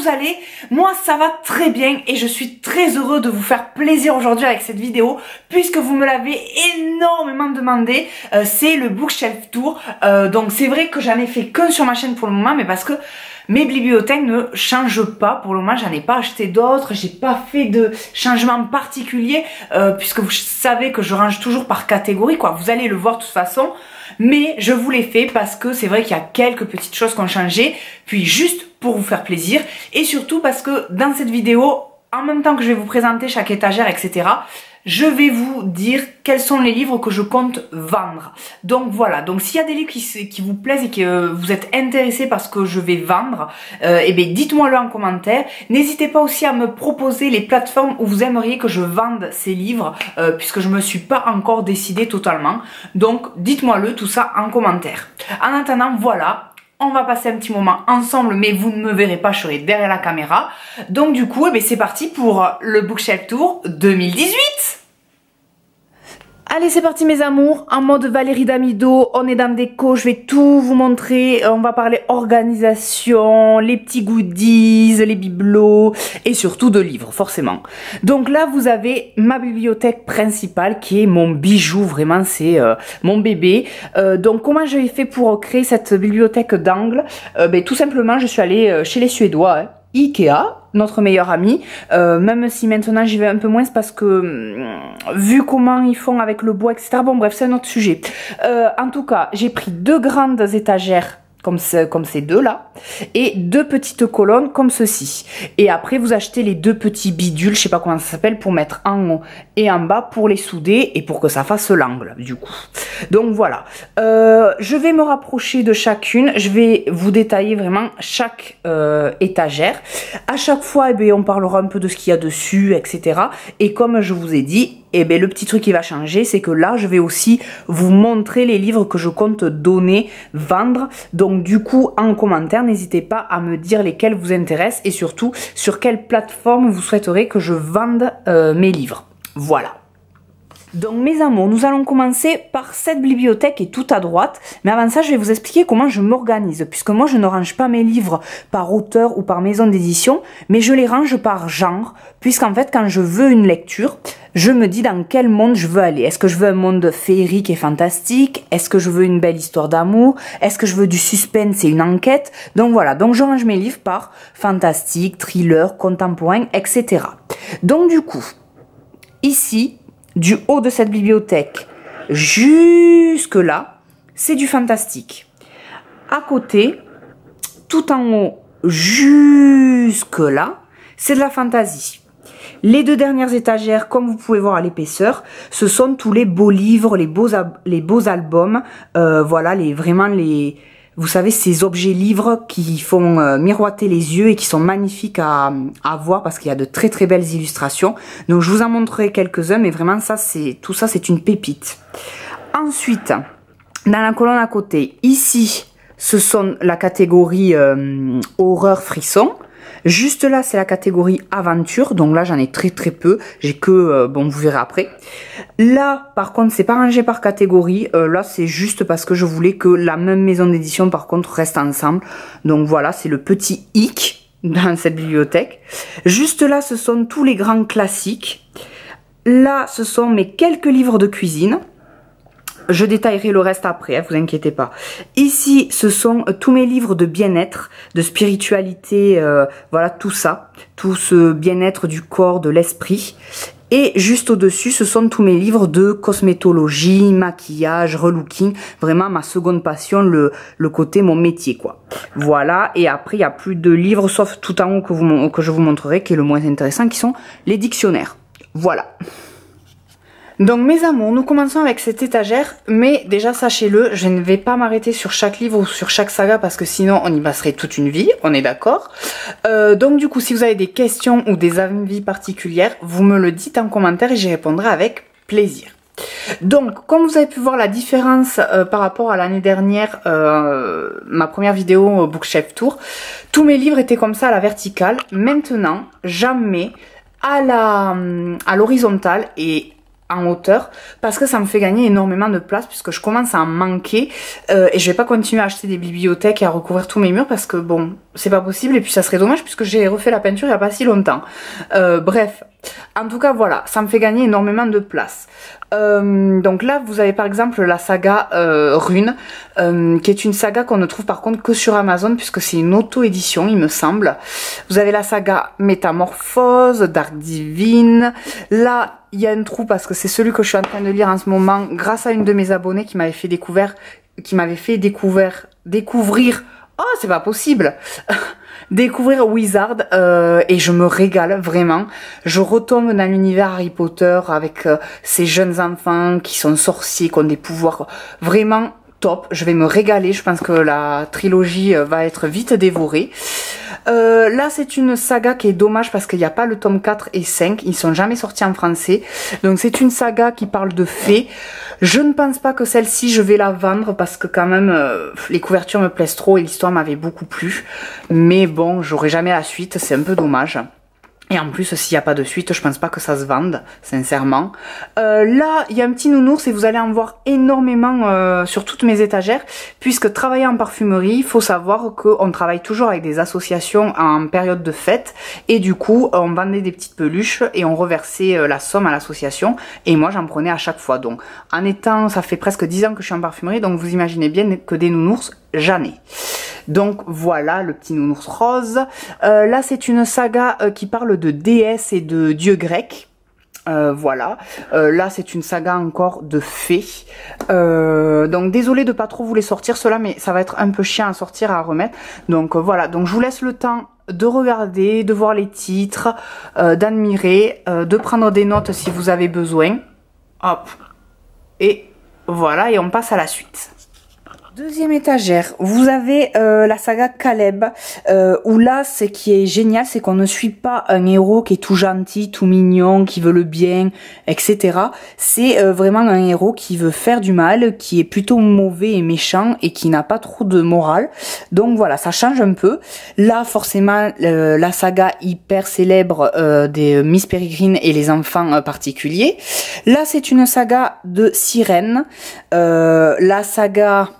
vous allez? Moi ça va très bien et je suis très heureux de vous faire plaisir aujourd'hui avec cette vidéo puisque vous me l'avez énormément demandé. C'est le bookshelf tour, donc c'est vrai que j'en ai fait qu'un sur ma chaîne pour le moment, mais parce que mes bibliothèques ne changent pas pour le moment, j'en ai pas acheté d'autres, j'ai pas fait de changement particulier puisque vous savez que je range toujours par catégorie quoi, vous allez le voir de toute façon, mais je vous l'ai fait parce que c'est vrai qu'il y a quelques petites choses qui ont changé, puis juste pour vous faire plaisir et surtout parce que dans cette vidéo, en même temps que je vais vous présenter chaque étagère etc, je vais vous dire quels sont les livres que je compte vendre. Donc voilà, donc s'il y a des livres qui vous plaisent et que vous êtes intéressés par ce que je vais vendre, eh bien dites-moi le en commentaire. N'hésitez pas aussi à me proposer les plateformes où vous aimeriez que je vende ces livres, puisque je me suis pas encore décidée totalement. Donc dites-moi le tout ça en commentaire. En attendant, voilà. On va passer un petit moment ensemble, mais vous ne me verrez pas, je serai derrière la caméra. Donc du coup, eh c'est parti pour le Bookshelf Tour 2018. Allez, c'est parti mes amours, en mode Valérie Damido, on est dans déco, je vais tout vous montrer, on va parler organisation, les petits goodies, les bibelots et surtout de livres forcément. Donc là vous avez ma bibliothèque principale qui est mon bijou, vraiment c'est mon bébé. Donc comment j'ai fait pour créer cette bibliothèque d'angle? Tout simplement je suis allée chez les Suédois, hein. Ikea, notre meilleur ami, même si maintenant j'y vais un peu moins parce que vu comment ils font avec le bois etc, bon bref c'est un autre sujet. En tout cas j'ai pris deux grandes étagères comme ces deux là et deux petites colonnes comme ceci, et après vous achetez les deux petits bidules, je sais pas comment ça s'appelle, pour mettre en haut et en bas pour les souder et pour que ça fasse l'angle du coup. Donc voilà, je vais me rapprocher de chacune, je vais vous détailler vraiment chaque étagère. À chaque fois on parlera un peu de ce qu'il y a dessus etc, et comme je vous ai dit, le petit truc qui va changer, c'est que là, je vais aussi vous montrer les livres que je compte donner, vendre. Donc du coup, en commentaire, n'hésitez pas à me dire lesquels vous intéressent et surtout sur quelle plateforme vous souhaiterez que je vende mes livres. Voilà. Donc mes amours, nous allons commencer par cette bibliothèque qui est tout à droite, mais avant ça je vais vous expliquer comment je m'organise, puisque moi je ne range pas mes livres par auteur ou par maison d'édition, mais je les range par genre, puisqu'en fait quand je veux une lecture, je me dis dans quel monde je veux aller. Est-ce que je veux un monde féerique et fantastique? Est-ce que je veux une belle histoire d'amour? Est-ce que je veux du suspense et une enquête? Donc voilà, donc je range mes livres par fantastique, thriller, contemporain, etc. Donc du coup, ici, du haut de cette bibliothèque jusque là, c'est du fantastique. À côté, tout en haut jusque là, c'est de la fantasy. Les deux dernières étagères, comme vous pouvez voir à l'épaisseur, ce sont tous les beaux livres, les beaux albums, voilà, vous savez, ces objets livres qui font miroiter les yeux et qui sont magnifiques à voir parce qu'il y a de très très belles illustrations. Donc je vous en montrerai quelques-uns, mais vraiment tout ça c'est une pépite. Ensuite, dans la colonne à côté, ici, ce sont la catégorie horreur frisson. Juste là, c'est la catégorie aventure, donc là j'en ai très très peu, j'ai que, bon vous verrez après. Là par contre c'est pas rangé par catégorie, là c'est juste parce que je voulais que la même maison d'édition par contre reste ensemble. Donc voilà, c'est le petit hic dans cette bibliothèque. Juste là ce sont tous les grands classiques. Là ce sont mes quelques livres de cuisine. Je détaillerai le reste après, vous inquiétez pas. Ici, ce sont tous mes livres de bien-être, de spiritualité, voilà tout ça. Tout ce bien-être du corps, de l'esprit. Et juste au-dessus, ce sont tous mes livres de cosmétologie, maquillage, relooking. Vraiment ma seconde passion, le côté mon métier quoi. Voilà, et après il n'y a plus de livres, sauf tout en haut que je vous montrerai, qui est le moins intéressant, qui sont les dictionnaires. Voilà. Donc mes amours, nous commençons avec cette étagère, mais déjà sachez-le, je ne vais pas m'arrêter sur chaque livre ou sur chaque saga parce que sinon on y passerait toute une vie, on est d'accord. Donc du coup, si vous avez des questions ou des avis particulières, vous me le dites en commentaire et j'y répondrai avec plaisir. Donc comme vous avez pu voir la différence par rapport à l'année dernière, ma première vidéo Bookshelf Tour, tous mes livres étaient comme ça à la verticale. Maintenant j'en mets à l'horizontale et en hauteur parce que ça me fait gagner énormément de place puisque je commence à en manquer et je vais pas continuer à acheter des bibliothèques et à recouvrir tous mes murs parce que bon, c'est pas possible et puis ça serait dommage puisque j'ai refait la peinture il n'y a pas si longtemps. Bref, en tout cas voilà, ça me fait gagner énormément de place. Donc là vous avez par exemple la saga Rune, qui est une saga qu'on ne trouve par contre que sur Amazon puisque c'est une auto-édition il me semble. Vous avez la saga Métamorphose, Dark Divine. Là il y a un trou parce que c'est celui que je suis en train de lire en ce moment grâce à une de mes abonnées qui m'avait fait découvrir oh, c'est pas possible. Découvrir Wizard et je me régale vraiment. Je retombe dans l'univers Harry Potter avec ces jeunes enfants qui sont sorciers, qui ont des pouvoirs vraiment top. Je vais me régaler. Je pense que la trilogie va être vite dévorée. Là c'est une saga qui est dommage parce qu'il n'y a pas le tome 4 et 5, ils sont jamais sortis en français. Donc c'est une saga qui parle de fées. Je ne pense pas que celle-ci je vais la vendre parce que quand même les couvertures me plaisent trop et l'histoire m'avait beaucoup plu. Mais bon, j'aurai jamais la suite, c'est un peu dommage. Et en plus, s'il n'y a pas de suite, je pense pas que ça se vende, sincèrement. Là, il y a un petit nounours et vous allez en voir énormément sur toutes mes étagères. Puisque travailler en parfumerie, il faut savoir qu'on travaille toujours avec des associations en période de fête. Et du coup, on vendait des petites peluches et on reversait la somme à l'association. Et moi, j'en prenais à chaque fois. Donc, en étant, ça fait presque 10 ans que je suis en parfumerie. Donc, vous imaginez bien que des nounours, jamais. Donc voilà le petit nounours rose. Là c'est une saga qui parle de déesses et de dieux grecs. Voilà, là c'est une saga encore de fées. Donc désolé de pas trop vous les sortir ceux-là, mais ça va être un peu chiant à sortir, à remettre. Donc voilà, donc je vous laisse le temps de regarder, de voir les titres, d'admirer, de prendre des notes si vous avez besoin. Hop, et voilà, et on passe à la suite. Deuxième étagère, vous avez la saga Caleb, où là, ce qui est génial, c'est qu'on ne suit pas un héros qui est tout gentil, tout mignon, qui veut le bien, etc. C'est vraiment un héros qui veut faire du mal, qui est plutôt mauvais et méchant et qui n'a pas trop de morale. Donc voilà, ça change un peu. Là, forcément, la saga hyper célèbre des Miss Peregrine et les enfants particuliers. Là, c'est une saga de sirènes. La saga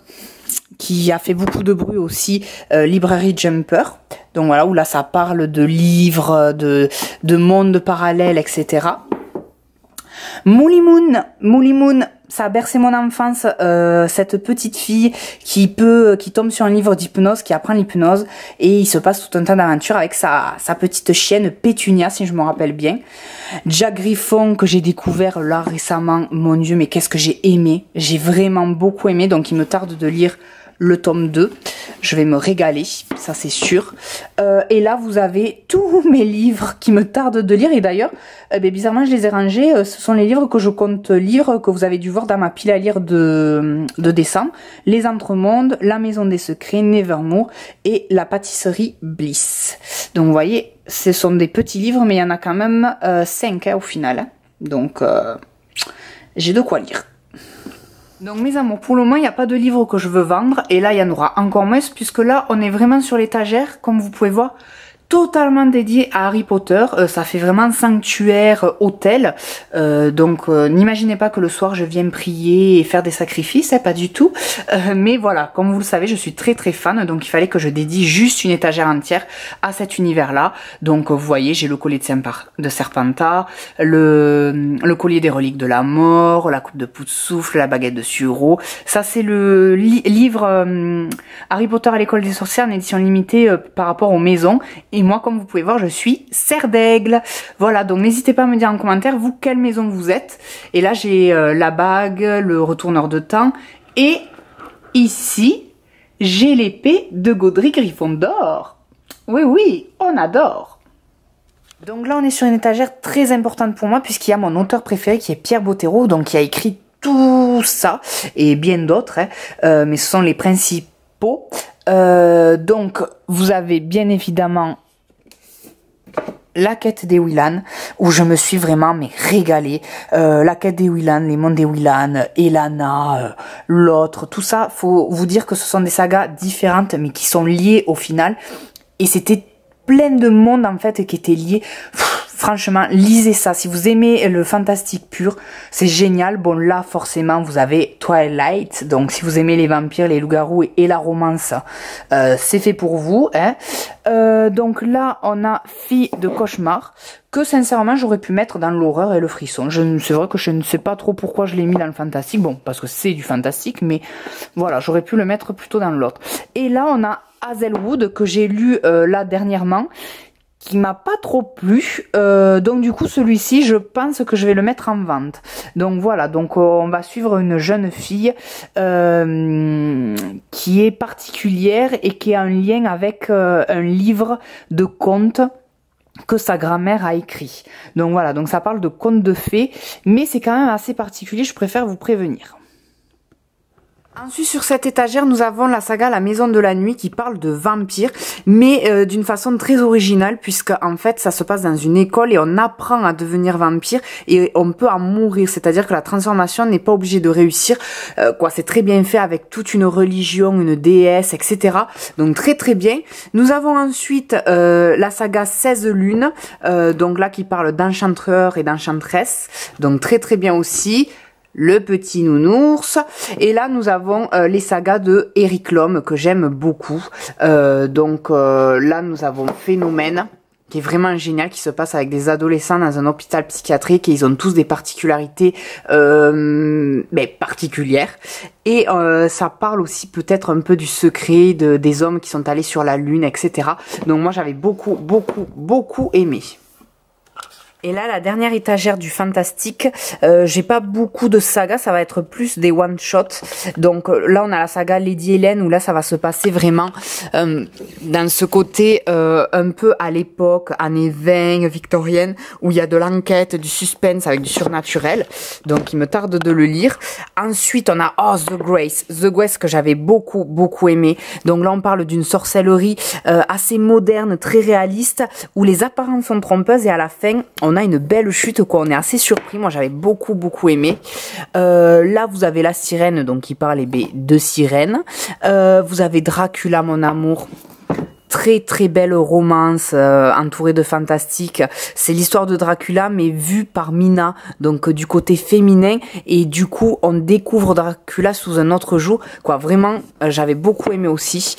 qui a fait beaucoup de bruit aussi, Library Jumper. Donc voilà, où là ça parle de livres, de mondes parallèles, etc. Molly Moon, ça a bercé mon enfance, cette petite fille qui tombe sur un livre d'hypnose, qui apprend l'hypnose, et il se passe tout un tas d'aventures avec sa petite chienne Pétunia, si je me rappelle bien. Jack Griffon, que j'ai découvert là récemment, mon Dieu, mais qu'est-ce que j'ai aimé, j'ai vraiment beaucoup aimé, donc il me tarde de lire le tome 2, je vais me régaler, ça c'est sûr. Et là vous avez tous mes livres qui me tardent de lire, et d'ailleurs bizarrement je les ai rangés, ce sont les livres que je compte lire, que vous avez dû voir dans ma pile à lire de décembre. Les Entremondes, La Maison des Secrets, Nevermore et La Pâtisserie Bliss. Donc vous voyez, ce sont des petits livres, mais il y en a quand même 5 au final, donc j'ai de quoi lire. Donc mes amours, pour le moment il n'y a pas de livre que je veux vendre, et là il y en aura encore moins puisque là on est vraiment sur l'étagère, comme vous pouvez voir, totalement dédié à Harry Potter. Ça fait vraiment sanctuaire, hôtel. Donc n'imaginez pas que le soir je viens prier et faire des sacrifices, hein, pas du tout. Mais voilà, comme vous le savez, je suis très très fan, donc il fallait que je dédie juste une étagère entière à cet univers-là. Donc vous voyez, j'ai le collier de Serpentard, le collier des reliques de la mort, la coupe de Pout-Souffle, la baguette de Sureau. Ça c'est le livre Harry Potter à l'école des sorcières en édition limitée par rapport aux maisons. Et moi, comme vous pouvez voir, je suis Serre d'Aigle. Voilà, donc n'hésitez pas à me dire en commentaire, vous, quelle maison vous êtes. Et là, j'ai la bague, le retourneur de temps. Et ici, j'ai l'épée de Godric Gryffondor. Oui, oui, on adore. Donc là, on est sur une étagère très importante pour moi, puisqu'il y a mon auteur préféré qui est Pierre Bottero, donc qui a écrit tout ça, et bien d'autres, hein, mais ce sont les principaux. Donc, vous avez bien évidemment la quête des Willan, où je me suis vraiment régalée. La quête des Willan, les mondes des Willan, Elana, l'autre, tout ça, faut vous dire que ce sont des sagas différentes, mais qui sont liées au final. Et c'était plein de mondes en fait qui étaient liés. Franchement, lisez ça. Si vous aimez le fantastique pur, c'est génial. Bon, là, forcément, vous avez Twilight. Donc, si vous aimez les vampires, les loups-garous et la romance, c'est fait pour vous. Hein. Donc là, on a Fille de cauchemar, que sincèrement, j'aurais pu mettre dans l'horreur et le frisson. C'est vrai que je ne sais pas trop pourquoi je l'ai mis dans le fantastique. Bon, parce que c'est du fantastique, mais voilà, j'aurais pu le mettre plutôt dans l'autre. Et là, on a Hazelwood, que j'ai lu là dernièrement, qui m'a pas trop plu. Donc du coup, celui-ci, je pense que je vais le mettre en vente. Donc voilà, donc on va suivre une jeune fille qui est particulière et qui a un lien avec un livre de contes que sa grand-mère a écrit. Donc voilà, donc ça parle de contes de fées, mais c'est quand même assez particulier, je préfère vous prévenir. Ensuite, sur cette étagère, nous avons la saga La Maison de la Nuit qui parle de vampires, mais d'une façon très originale, puisque en fait, ça se passe dans une école et on apprend à devenir vampire et on peut en mourir. C'est-à-dire que la transformation n'est pas obligée de réussir. C'est très bien fait avec toute une religion, une déesse, etc. Donc très très bien. Nous avons ensuite la saga 16 lunes, donc là qui parle d'enchanteur et d'enchanteresse. Donc très très bien aussi. Le petit nounours, et là nous avons les sagas de Eric Lhomme que j'aime beaucoup. Là nous avons Phénomène, qui est vraiment génial, qui se passe avec des adolescents dans un hôpital psychiatrique et ils ont tous des particularités particulières. Et ça parle aussi peut-être un peu du secret des hommes qui sont allés sur la lune, etc. Donc moi j'avais beaucoup aimé. Et là, la dernière étagère du fantastique, j'ai pas beaucoup de sagas, ça va être plus des one-shots. Donc là, on a la saga Lady Hélène, où là, ça va se passer vraiment dans ce côté un peu à l'époque, années 20, victorienne, où il y a de l'enquête, du suspense avec du surnaturel. Donc, il me tarde de le lire. Ensuite, on a The Grace. The Grace que j'avais beaucoup aimé. Donc là, on parle d'une sorcellerie assez moderne, très réaliste, où les apparences sont trompeuses et à la fin, on a une belle chute, quoi. On est assez surpris. Moi, j'avais beaucoup aimé. Là, vous avez la sirène, donc qui parle de sirène. Vous avez Dracula, mon amour. Très belle romance entourée de fantastique. C'est l'histoire de Dracula mais vue par Mina, donc du côté féminin, et du coup on découvre Dracula sous un autre jour, quoi. Vraiment j'avais beaucoup aimé aussi.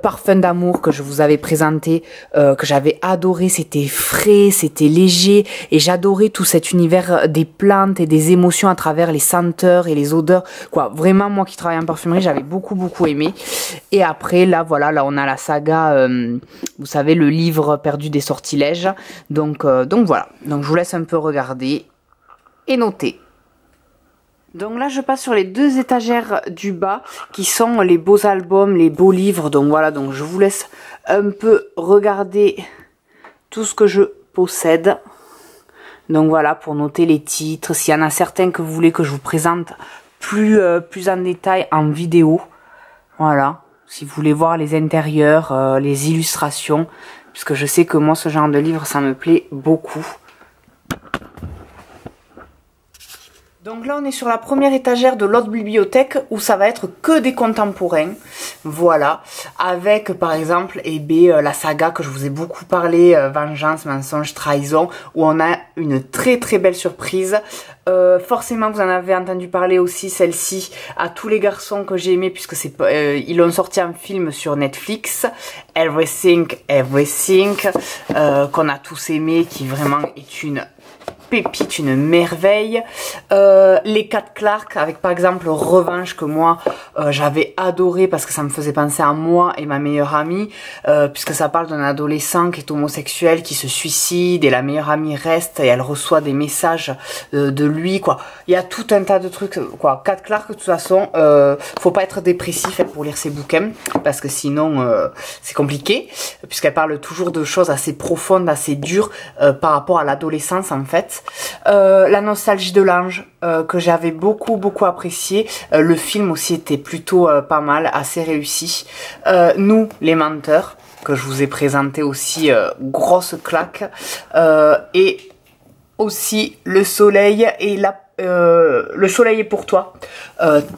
Parfum d'amour que je vous avais présenté, que j'avais adoré, c'était frais, c'était léger et j'adorais tout cet univers des plantes et des émotions à travers les senteurs et les odeurs, quoi. Vraiment, moi qui travaille en parfumerie, j'avais beaucoup aimé. Et après là voilà, là on a la saga vous savez, le livre perdu des sortilèges. Donc voilà. Donc je vous laisse un peu regarder et noter. Donc là je passe sur les deux étagères du bas qui sont les beaux albums, les beaux livres. Donc voilà, donc je vous laisse un peu regarder tout ce que je possède. Donc voilà, pour noter les titres. S'il y en a certains que vous voulez que je vous présente plus en détail en vidéo. Voilà. Si vous voulez voir les intérieurs, les illustrations, puisque je sais que moi ce genre de livre ça me plaît beaucoup. Donc là on est sur la première étagère de l'autre bibliothèque où ça va être que des contemporains, voilà, avec par exemple la saga que je vous ai beaucoup parlé, Vengeance, Mensonge, Trahison, où on a une très belle surprise. Forcément vous en avez entendu parler aussi, celle-ci, à tous les garçons que j'ai aimé, puisque ils l'ont sorti en film sur Netflix, Everything, qu'on a tous aimé, qui vraiment est une pépite, une merveille. Les 4 Clark, avec par exemple Revanche, que moi j'avais adoré parce que ça me faisait penser à moi et ma meilleure amie, puisque ça parle d'un adolescent qui est homosexuel, qui se suicide et la meilleure amie reste et elle reçoit des messages de lui, quoi. Il y a tout un tas de trucs, quoi. 4 Clark, de toute façon, faut pas être dépressif pour lire ces bouquins, parce que sinon c'est compliqué, puisqu'elle parle toujours de choses assez profondes, assez dures par rapport à l'adolescence en fait. La nostalgie de l'ange, que j'avais beaucoup apprécié. Le film aussi était plutôt pas mal, assez réussi. Nous, les menteurs, que je vous ai présenté aussi, grosse claque. Et aussi Le Soleil et Le Soleil est pour toi.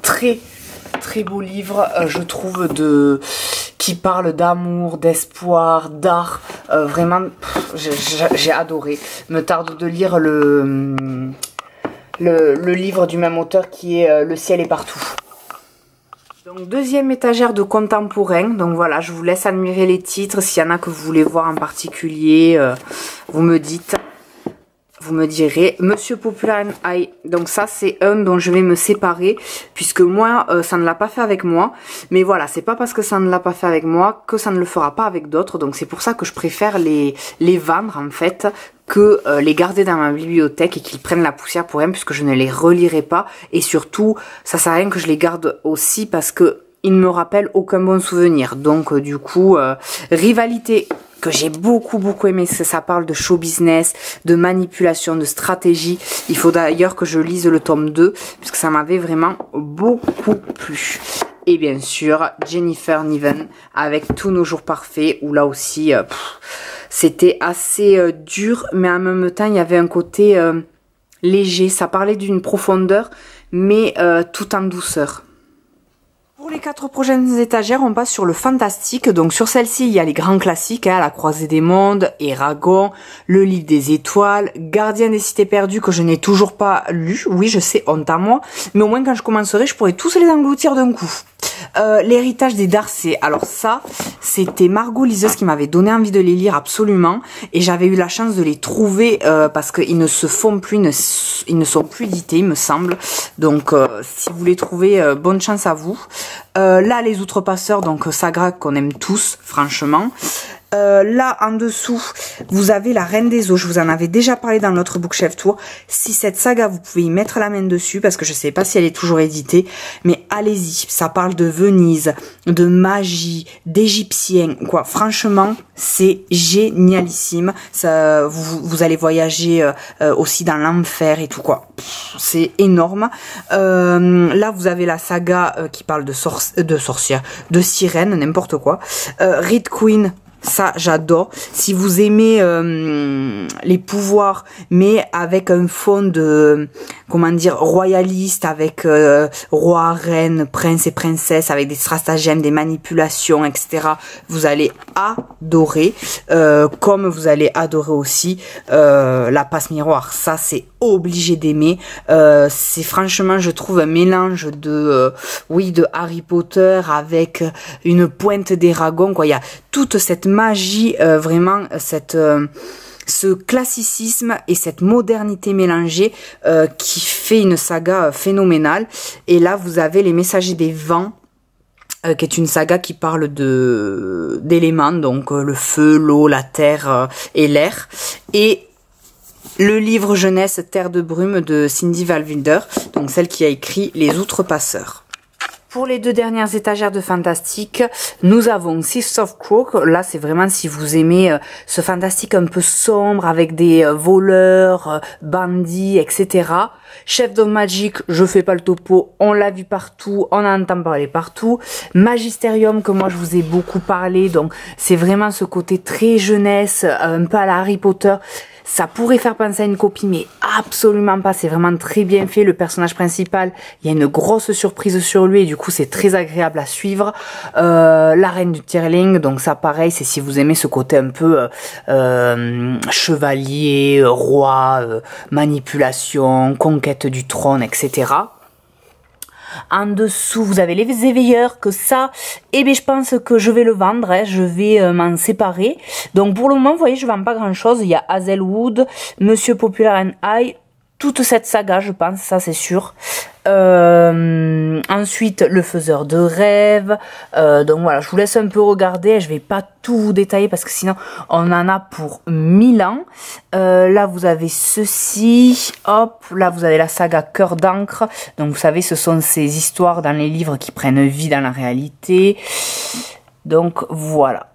Très beau livre, je trouve, qui parle d'amour, d'espoir, d'art. Vraiment, j'ai adoré. Me tarde de lire le livre du même auteur qui est Le ciel est partout. Donc deuxième étagère de contemporain. Donc voilà, je vous laisse admirer les titres. S'il y en a que vous voulez voir en particulier, vous me dites. Vous me direz, Monsieur Popular and I. Donc ça, c'est un dont je vais me séparer, puisque moi, ça ne l'a pas fait avec moi. Mais voilà, c'est pas parce que ça ne l'a pas fait avec moi que ça ne le fera pas avec d'autres. Donc c'est pour ça que je préfère les vendre, en fait, que les garder dans ma bibliothèque et qu'ils prennent la poussière pour rien, puisque je ne les relirai pas. Et surtout, ça sert à rien que je les garde aussi, parce que ils ne me rappellent aucun bon souvenir. Donc du coup, rivalité que j'ai beaucoup aimé, ça parle de show business, de manipulation, de stratégie. Il faut d'ailleurs que je lise le tome 2, puisque ça m'avait vraiment beaucoup plu. Et bien sûr, Jennifer Niven avec Tous nos jours parfaits, où là aussi, c'était assez dur, mais en même temps, il y avait un côté léger. Ça parlait d'une profondeur, mais tout en douceur. Pour les 4 prochaines étagères, on passe sur le fantastique. Donc sur celle-ci, il y a les grands classiques, hein, La croisée des mondes, Eragon, Le livre des étoiles, Gardien des cités perdues que je n'ai toujours pas lu. Oui, je sais, honte à moi. Mais au moins quand je commencerai, je pourrai tous les engloutir d'un coup. L'héritage des Darcy. Alors ça, c'était Margot liseuse qui m'avait donné envie de les lire absolument. Et j'avais eu la chance de les trouver parce qu'ils ne se font plus, ils ne sont plus édités, il me semble. Donc si vous les trouvez, bonne chance à vous. Là, les Outrepasseurs, donc saga qu'on aime tous, franchement. Là, en dessous, vous avez La Reine des Eaux. Je vous en avais déjà parlé dans l'autre Bookshelf Tour. Si cette saga, vous pouvez y mettre la main dessus, parce que je sais pas si elle est toujours éditée, mais allez-y. Ça parle de Venise, de magie, d'égyptiens, quoi. Franchement, c'est génialissime. Ça, vous allez voyager aussi dans l'enfer et tout, quoi. C'est énorme. Là, vous avez la saga qui parle de sorcières, de sirènes, n'importe quoi. Reed Queen. Ça, j'adore. Si vous aimez les pouvoirs, mais avec un fond de, comment dire, royaliste, avec roi, reine, prince et princesse, avec des stratagèmes, des manipulations, etc., vous allez adorer. Comme vous allez adorer aussi La Passe Miroir. Ça, c'est obligé d'aimer. C'est franchement, je trouve, un mélange de, oui, de Harry Potter avec une pointe d'Eragon, quoi. Il y a toute cette magie, vraiment, ce classicisme et cette modernité mélangée qui fait une saga phénoménale. Et là, vous avez Les Messagers des Vents, qui est une saga qui parle d'éléments, donc le feu, l'eau, la terre et l'air. Et le livre jeunesse Terre de brume de Cindy Valwilder, donc celle qui a écrit Les Outrepasseurs. Pour les 2 dernières étagères de fantastique, nous avons Six of Crook. Là, c'est vraiment si vous aimez ce fantastique un peu sombre avec des voleurs, bandits, etc. Chef of Magic, je fais pas le topo, on l'a vu partout, on en entend parler partout. Magisterium, que moi je vous ai beaucoup parlé, donc c'est vraiment ce côté très jeunesse, un peu à la Harry Potter. Ça pourrait faire penser à une copie, mais absolument pas. C'est vraiment très bien fait. Le personnage principal, il y a une grosse surprise sur lui et du coup, c'est très agréable à suivre. La Reine du Tirling, donc ça, pareil, c'est si vous aimez ce côté un peu chevalier, roi, manipulation, conquête du trône, etc. En dessous, vous avez Les Éveilleurs, que ça, eh bien, je pense que je vais le vendre, hein, je vais m'en séparer. Donc, pour le moment, vous voyez, je vends pas grand-chose. Il y a Hazelwood, Monsieur Popular and I, toute cette saga, je pense, ça c'est sûr. Ensuite, Le Faiseur de rêves. Donc voilà, je vous laisse un peu regarder. Je vais pas tout vous détailler parce que sinon, on en a pour 1000 ans. Là, vous avez ceci. Hop, là, vous avez la saga Cœur d'encre. Donc, vous savez, ce sont ces histoires dans les livres qui prennent vie dans la réalité. Donc, voilà.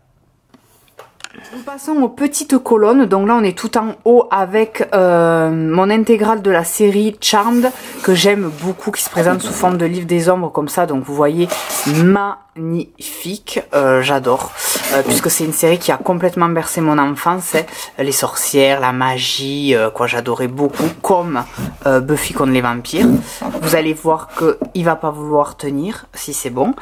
Nous passons aux petites colonnes. Donc là, on est tout en haut avec mon intégrale de la série Charmed, que j'aime beaucoup, qui se présente sous forme de livre des ombres comme ça. Donc vous voyez, magnifique. J'adore. Puisque c'est une série qui a complètement bercé mon enfance. Hein. Les sorcières, la magie, quoi, j'adorais beaucoup. Comme Buffy contre les vampires. Vous allez voir qu'il va pas vouloir tenir, si c'est bon.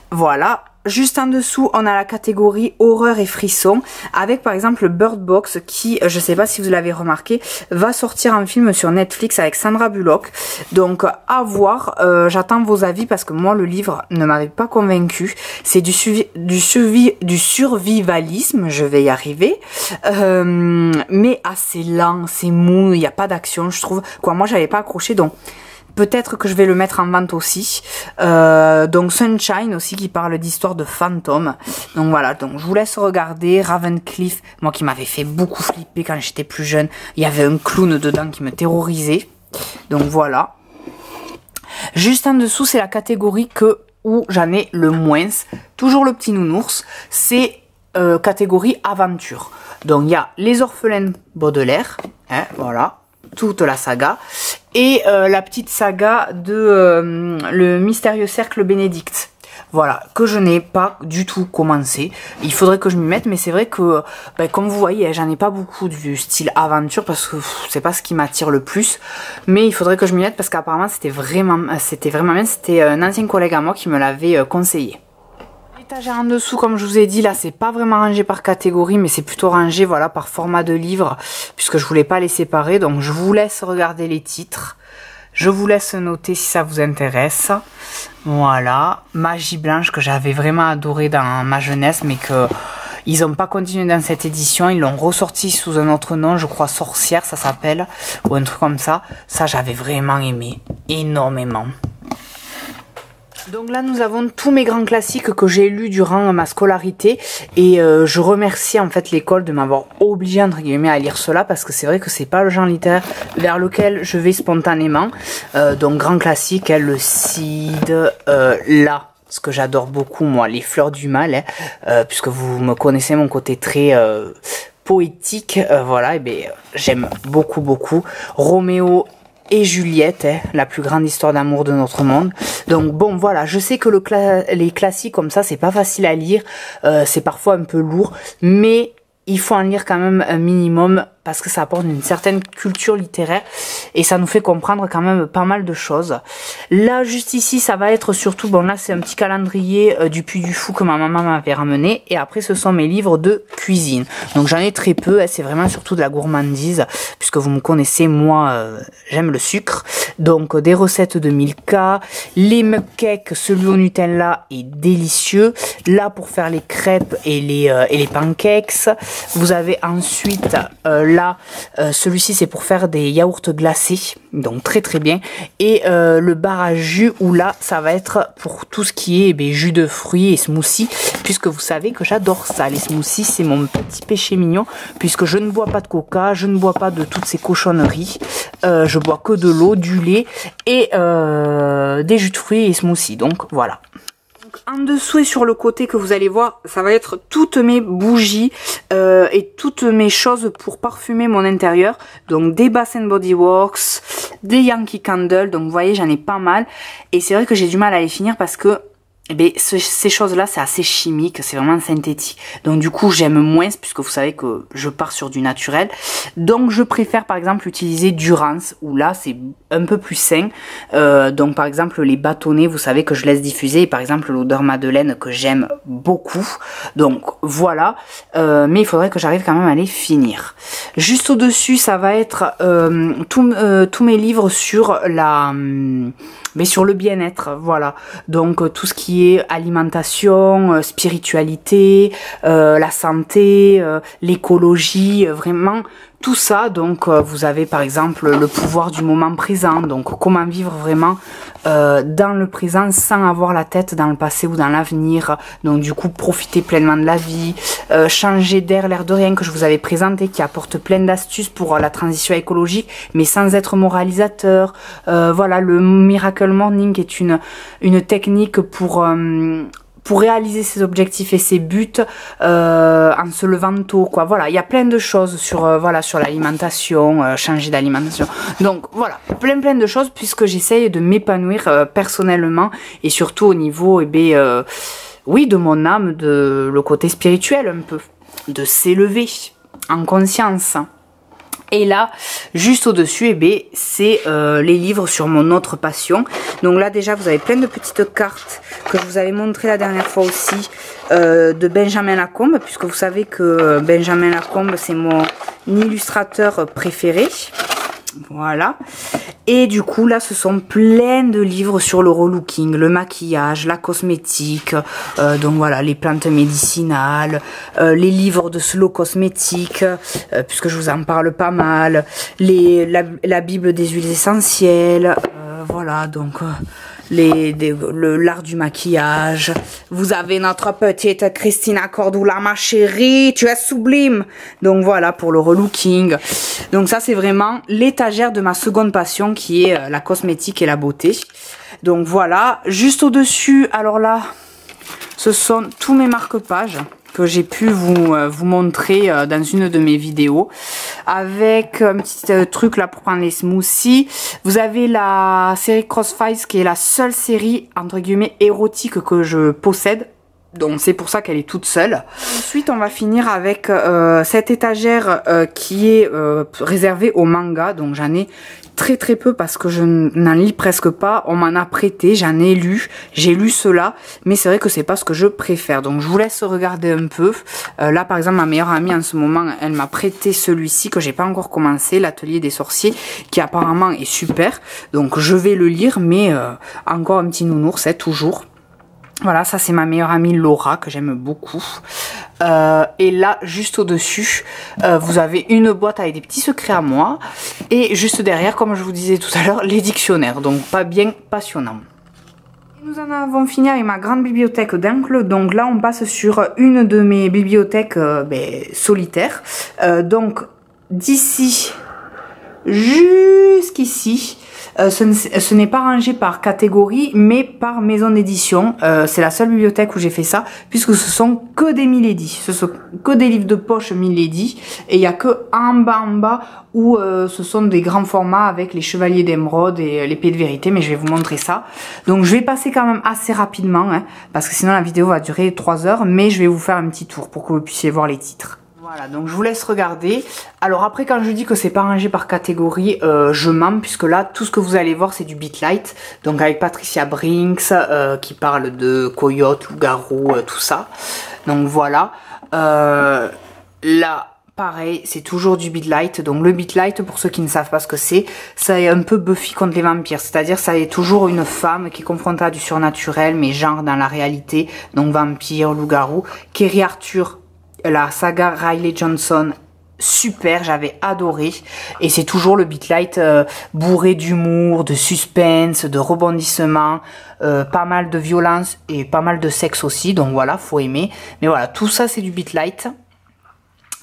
Voilà. juste en dessous, on a la catégorie horreur et frissons, avec par exemple Bird Box qui, je sais pas si vous l'avez remarqué, va sortir un film sur Netflix avec Sandra Bullock. Donc à voir, j'attends vos avis parce que moi le livre ne m'avait pas convaincu. C'est du survivalisme, je vais y arriver, mais assez lent, c'est mou, il n'y a pas d'action, je trouve. Quoi, moi j'avais pas accroché, donc peut-être que je vais le mettre en vente aussi. Donc Sunshine aussi qui parle d'histoire de fantômes. Donc voilà, donc je vous laisse regarder. Ravencliff, moi qui m'avait fait beaucoup flipper quand j'étais plus jeune. Il y avait un clown dedans qui me terrorisait. Donc voilà. Juste en dessous, c'est la catégorie où j'en ai le moins. Toujours le petit nounours. C'est catégorie aventure. Donc il y a Les Orphelins Baudelaire. Hein, voilà. Toute la saga. Et la petite saga de Le Mystérieux Cercle Bénédicte. Voilà, que je n'ai pas du tout commencé. Il faudrait que je m'y mette, mais c'est vrai que, comme vous voyez, j'en ai pas beaucoup du style aventure parce que c'est pas ce qui m'attire le plus. Mais il faudrait que je m'y mette parce qu'apparemment c'était vraiment bien. C'était un ancien collègue à moi qui me l'avait conseillé. L'étagère en dessous, comme je vous ai dit, là c'est pas vraiment rangé par catégorie, mais c'est plutôt rangé, voilà, par format de livre, puisque je voulais pas les séparer. Donc je vous laisse regarder les titres. Je vous laisse noter si ça vous intéresse. Voilà, Magie Blanche que j'avais vraiment adoré dans ma jeunesse, mais que ils n'ont pas continué dans cette édition. Ils l'ont ressorti sous un autre nom, je crois Sorcière ça s'appelle, ou un truc comme ça. Ça j'avais vraiment aimé, énormément. Donc là nous avons tous mes grands classiques que j'ai lus durant ma scolarité et je remercie en fait l'école de m'avoir obligé entre guillemets à lire cela parce que c'est vrai que c'est pas le genre littéraire vers lequel je vais spontanément. Donc grand classique, hein, le Cid, là, ce que j'adore beaucoup moi, Les Fleurs du Mal, hein, puisque vous me connaissez mon côté très poétique, voilà, et bien j'aime beaucoup. Roméo et Juliette, hein, la plus grande histoire d'amour de notre monde. Donc bon voilà, je sais que les classiques comme ça c'est pas facile à lire, c'est parfois un peu lourd, mais il faut en lire quand même un minimum parce que ça apporte une certaine culture littéraire et ça nous fait comprendre quand même pas mal de choses. Là juste ici ça va être surtout, bon là c'est un petit calendrier du Puy du Fou que ma maman m'avait ramené et après ce sont mes livres de cuisine. Donc j'en ai très peu, c'est vraiment surtout de la gourmandise puisque vous me connaissez, moi j'aime le sucre. Donc des recettes de Milka, les mugcakes, celui au Nutella est délicieux. Là pour faire les crêpes et les pancakes. Vous avez ensuite là, celui-ci c'est pour faire des yaourts glacés, donc très bien. Et le bar à jus où là ça va être pour tout ce qui est jus de fruits et smoothies, puisque vous savez que j'adore ça. Les smoothies c'est mon petit péché mignon, puisque je ne bois pas de coca, je ne bois pas de toutes ces cochonneries. Je bois que de l'eau, du lait et des jus de fruits et smoothies, donc voilà. En dessous et sur le côté que vous allez voir, ça va être toutes mes bougies et toutes mes choses pour parfumer mon intérieur. Donc des Bath Body Works, des Yankee Candle, donc vous voyez j'en ai pas mal. Et c'est vrai que j'ai du mal à les finir parce que ces choses-là, c'est assez chimique, c'est vraiment synthétique. Donc du coup, j'aime moins, puisque vous savez que je pars sur du naturel. Donc je préfère par exemple utiliser Durance, où là, c'est un peu plus sain. Donc par exemple, les bâtonnets, vous savez que je laisse diffuser. Et par exemple, l'odeur Madeleine, que j'aime beaucoup. Donc voilà. Mais il faudrait que j'arrive quand même à les finir. Juste au-dessus, ça va être tous mes livres sur sur le bien-être, voilà. Donc tout ce qui est alimentation, spiritualité, la santé, l'écologie, vraiment tout ça. Donc vous avez par exemple le pouvoir du moment présent, donc comment vivre vraiment dans le présent sans avoir la tête dans le passé ou dans l'avenir. Donc du coup profiter pleinement de la vie, changer d'air, l'air de rien que je vous avais présenté, qui apporte plein d'astuces pour la transition écologique mais sans être moralisateur. Voilà, le Miracle Morning qui est une technique pour réaliser ses objectifs et ses buts en se levant tôt, quoi. Voilà, il y a plein de choses sur sur l'alimentation, changer d'alimentation. Donc voilà, plein de choses puisque j'essaye de m'épanouir personnellement et surtout au niveau oui, de mon âme, de le côté spirituel un peu, de s'élever en conscience. Et là, juste au-dessus, eh bien, c'est les livres sur mon autre passion. Donc là, déjà, vous avez plein de petites cartes que je vous avais montré la dernière fois aussi de Benjamin Lacombe, puisque vous savez que Benjamin Lacombe, c'est mon illustrateur préféré. Voilà. Et du coup, là, ce sont plein de livres sur le relooking, le maquillage, la cosmétique, donc voilà, les plantes médicinales, les livres de slow cosmétique, puisque je vous en parle pas mal, la Bible des huiles essentielles, voilà, donc l'art du maquillage. Vous avez notre petite Christina Cordula, ma chérie, tu es sublime. Donc voilà, pour le relooking. Donc ça, c'est vraiment l'étagère de ma seconde passion, qui est la cosmétique et la beauté. Donc voilà, juste au-dessus, alors là, ce sont tous mes marque-pages que j'ai pu vous montrer dans une de mes vidéos, avec un petit truc là pour prendre les smoothies. Vous avez la série Crossfire, qui est la seule série entre guillemets érotique que je possède, donc c'est pour ça qu'elle est toute seule. Ensuite, on va finir avec cette étagère qui est réservée au manga. Donc j'en ai très peu parce que je n'en lis presque pas. On m'en a prêté, j'en ai lu, j'ai lu cela, mais c'est vrai que c'est pas ce que je préfère. Donc je vous laisse regarder un peu. Là par exemple, ma meilleure amie en ce moment, elle m'a prêté celui-ci que j'ai pas encore commencé, l'Atelier des sorciers, qui apparemment est super. Donc je vais le lire, mais encore un petit nounours, c'est toujours. Voilà, ça c'est ma meilleure amie Laura, que j'aime beaucoup. Et là, juste au-dessus, vous avez une boîte avec des petits secrets à moi. Et juste derrière, comme je vous disais tout à l'heure, les dictionnaires. Donc pas bien passionnant. Nous en avons fini avec ma grande bibliothèque d'encre. Donc là, on passe sur une de mes bibliothèques solitaires. Donc d'ici jusqu'ici, ce n'est pas rangé par catégorie, mais par maison d'édition. C'est la seule bibliothèque où j'ai fait ça, puisque ce sont que des Milady. Ce sont que des livres de poche Milady. Et il n'y a que en bas où ce sont des grands formats avec les Chevaliers d'Émeraude et l'Épée de Vérité. Mais je vais vous montrer ça. Donc je vais passer quand même assez rapidement, hein, parce que sinon la vidéo va durer 3 heures. Mais je vais vous faire un petit tour pour que vous puissiez voir les titres. Voilà, donc je vous laisse regarder. Alors après, quand je dis que c'est pas rangé par catégorie, je mens, puisque là, tout ce que vous allez voir, c'est du Beatlight. Donc avec Patricia Brinks, qui parle de coyote, loup-garou, tout ça. Donc voilà. Là, pareil, c'est toujours du Beatlight. Donc le Beatlight, pour ceux qui ne savent pas ce que c'est, ça est un peu Buffy contre les vampires. C'est-à-dire, ça est toujours une femme qui est confrontée à du surnaturel, mais genre dans la réalité. Donc vampire, loup-garou. Kerry Arthur, la saga Riley Johnson, super, j'avais adoré. Et c'est toujours le Beatlight bourré d'humour, de suspense, de rebondissements, pas mal de violence et pas mal de sexe aussi. Donc voilà, faut aimer. Mais voilà, tout ça c'est du Beatlight.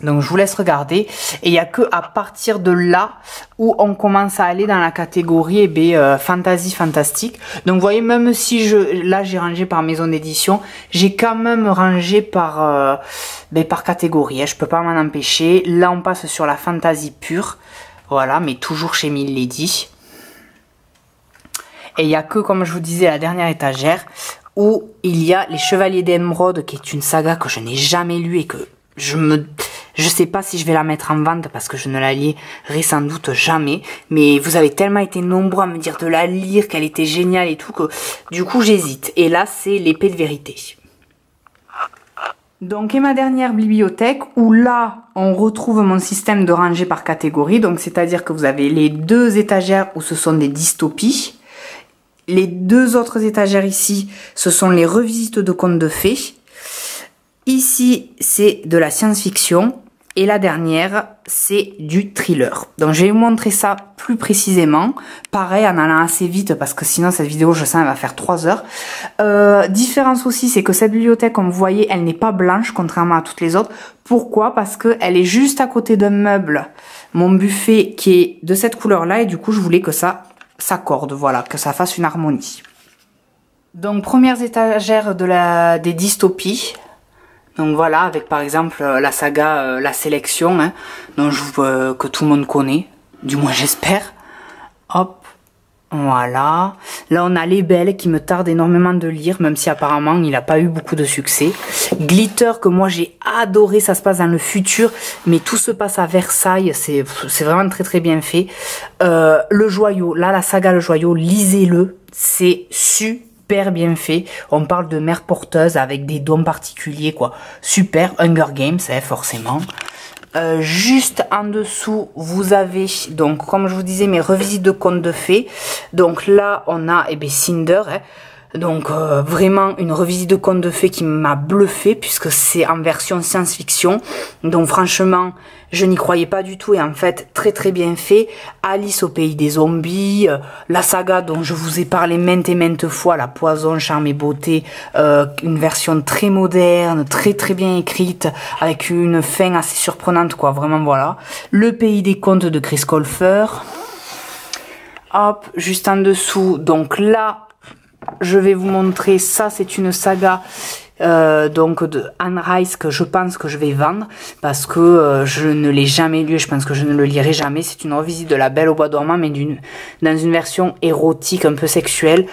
Donc je vous laisse regarder. Et il n'y a que à partir de là où on commence à aller dans la catégorie fantasy fantastique. Donc vous voyez, même si là j'ai rangé par maison d'édition, j'ai quand même rangé par catégorie, hein, je peux pas m'en empêcher. Là on passe sur la fantasy pure, voilà, mais toujours chez Milady. Et il n'y a que, comme je vous disais, la dernière étagère où il y a les Chevaliers d'Émeraude, qui est une saga que je n'ai jamais lue et que je sais pas si je vais la mettre en vente parce que je ne la lirai sans doute jamais. Mais vous avez tellement été nombreux à me dire de la lire, qu'elle était géniale et tout, que du coup j'hésite. Et là c'est l'Épée de Vérité. Donc, et ma dernière bibliothèque, où là, on retrouve mon système de rangée par catégorie. Donc, c'est-à-dire que vous avez les 2 étagères où ce sont des dystopies. Les 2 autres étagères ici, ce sont les revisites de contes de fées. Ici, c'est de la science-fiction. Et la dernière, c'est du thriller. Donc je vais vous montrer ça plus précisément. Pareil, en allant assez vite, parce que sinon cette vidéo, je sens, elle va faire 3 heures. Différence aussi, c'est que cette bibliothèque, comme vous voyez, elle n'est pas blanche, contrairement à toutes les autres. Pourquoi? Parce qu'elle est juste à côté d'un meuble, mon buffet, qui est de cette couleur-là. Et du coup, je voulais que ça s'accorde, voilà, que ça fasse une harmonie. Donc, première étagère des dystopies. Donc voilà, avec par exemple la saga La Sélection, hein, que tout le monde connaît, du moins j'espère. Hop, Voilà. Là, on a Les Belles qui me tarde énormément de lire, même si apparemment, il n'a pas eu beaucoup de succès. Glitter, que moi, j'ai adoré. Ça se passe dans le futur, mais tout se passe à Versailles. C'est vraiment très, très bien fait. Le Joyau. Là, la saga Le Joyau, lisez-le. C'est super bien fait. On parle de mère porteuse avec des dons particuliers, quoi. Super. Hunger Games, forcément. Juste en dessous, vous avez, donc, comme je vous disais, mes revisites de contes de fées. Donc là, on a, eh bien, Cinder, hein. Donc, vraiment, une revisite de contes de fées qui m'a bluffé, puisque c'est en version science-fiction. Donc, franchement, je n'y croyais pas du tout, et en fait, très très bien fait. Alice au pays des zombies, la saga dont je vous ai parlé maintes et maintes fois, La Poison, Charme et Beauté, une version très moderne, très très bien écrite, avec une fin assez surprenante, quoi, vraiment, voilà. Le pays des contes de Chris Colfer. Hop, juste en dessous, donc là, je vais vous montrer, ça c'est une saga donc de Anne Rice que je pense que je vais vendre parce que je ne l'ai jamais lu, je pense que je ne le lirai jamais. C'est une revisite de La Belle au bois dormant, mais dans une version érotique un peu sexuelle.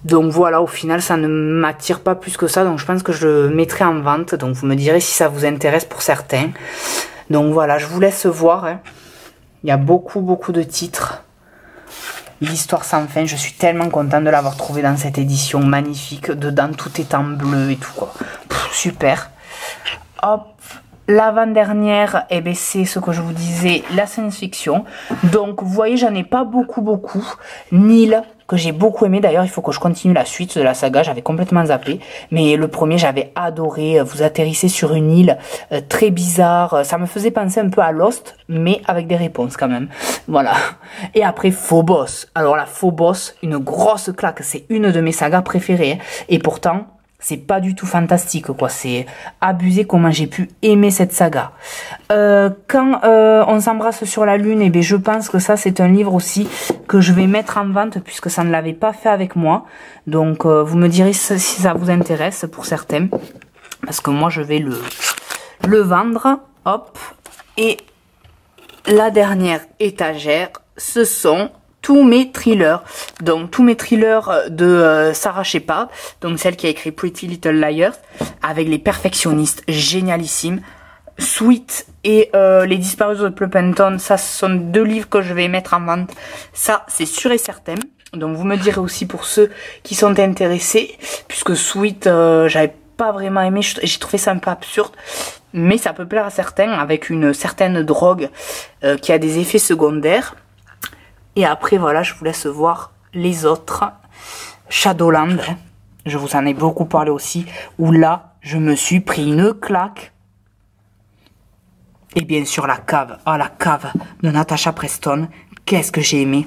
Donc voilà, au final ça ne m'attire pas plus que ça, donc je pense que je le mettrai en vente. Donc vous me direz si ça vous intéresse pour certains. Donc voilà, je vous laisse voir, hein. Il y a beaucoup de titres. L'histoire sans fin, je suis tellement contente de l'avoir trouvé dans cette édition magnifique. Dedans, tout est en bleu et tout, quoi. Pff, super. Hop, l'avant-dernière, eh ben, c'est ce que je vous disais, la science-fiction. Donc, vous voyez, j'en ai pas beaucoup. Nil, que j'ai beaucoup aimé. D'ailleurs, il faut que je continue la suite de la saga. J'avais complètement zappé. Mais le premier, j'avais adoré. Vous atterrissez sur une île très bizarre. Ça me faisait penser un peu à Lost, mais avec des réponses quand même. Voilà. Et après, Phobos. Alors la Phobos, une grosse claque. C'est une de mes sagas préférées. Hein. Et pourtant, c'est pas du tout fantastique, quoi. C'est abusé comment j'ai pu aimer cette saga. Quand on s'embrasse sur la lune, eh bien, je pense que ça, c'est un livre aussi que je vais mettre en vente puisque ça ne l'avait pas fait avec moi. Donc, vous me direz si ça vous intéresse pour certains. Parce que moi, je vais le vendre. Hop. Et la dernière étagère, ce sont tous mes thrillers. Donc tous mes thrillers de Sarah Shepard, donc celle qui a écrit Pretty Little Liars, avec Les Perfectionnistes, génialissime. Sweet et Les Disparus de Plumpton, ça ce sont deux livres que je vais mettre en vente. Ça c'est sûr et certain. Donc vous me direz aussi pour ceux qui sont intéressés, puisque Sweet j'avais pas vraiment aimé, j'ai trouvé ça un peu absurde. Mais ça peut plaire à certains avec une certaine drogue qui a des effets secondaires. Et après, voilà, je vous laisse voir les autres. Shadowland, hein, je vous en ai beaucoup parlé aussi, où là, je me suis pris une claque. Et bien sûr, la cave. Ah, la cave de Natasha Preston. Qu'est-ce que j'ai aimé.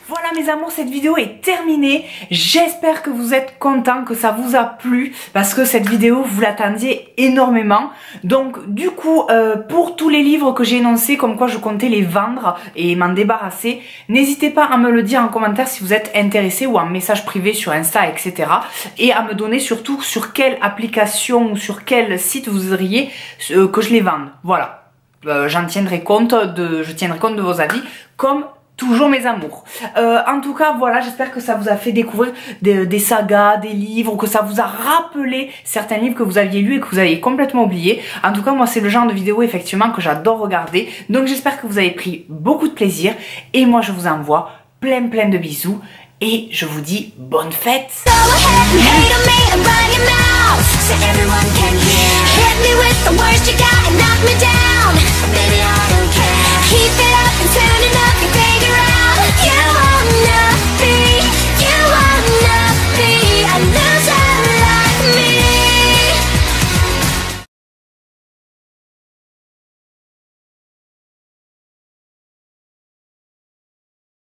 Voilà mes amours, cette vidéo est terminée. J'espère que vous êtes contents, que ça vous a plu, parce que cette vidéo, vous l'attendiez énormément. Donc du coup, pour tous les livres que j'ai énoncés, comme quoi je comptais les vendre et m'en débarrasser, n'hésitez pas à me le dire en commentaire si vous êtes intéressé, ou en message privé sur Insta, etc. Et à me donner surtout sur quelle application ou sur quel site vous voudriez que je les vende. Voilà. Je tiendrai compte de vos avis, comme toujours mes amours. En tout cas, voilà, j'espère que ça vous a fait découvrir des sagas, des livres, ou que ça vous a rappelé certains livres que vous aviez lus et que vous aviez complètement oublié. En tout cas, moi, c'est le genre de vidéo, effectivement, que j'adore regarder. Donc, j'espère que vous avez pris beaucoup de plaisir. Et moi, je vous envoie plein de bisous. Et je vous dis bonne fête!